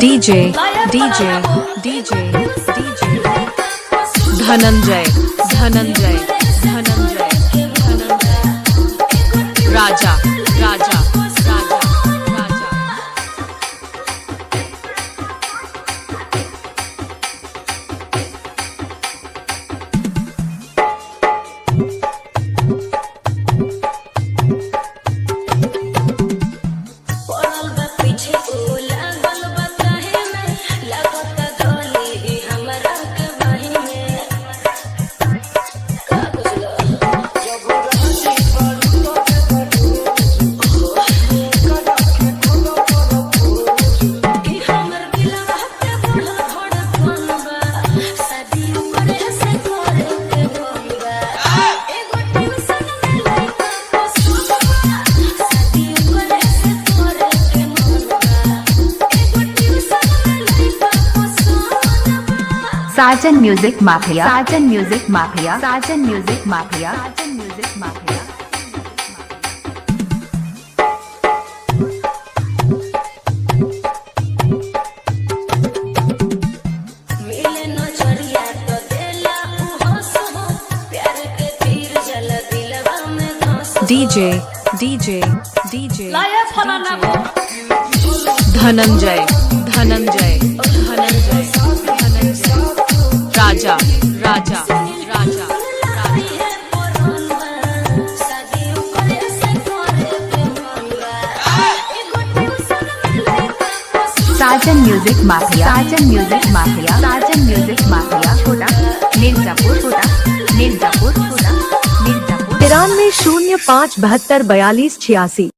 DJ DJ DJ DJ Dhananjay Dhananjay Dhananjay Dhananjay Raja Raja Raja Raja Sajan music mafia, Sajan music mafia, Sajan music mafia, Sajan music mafia. DJ DJ DJ Dhananjay Dhananjay Dhananjay Dhananjay Raja Raja Raja Sajan music mafia, Sajan music mafia, Sajan music mafia. छोटा मिर्जापुर, छोटा मिर्जापुर, छोटा मिर्जापुर। 93 05 72 42 86।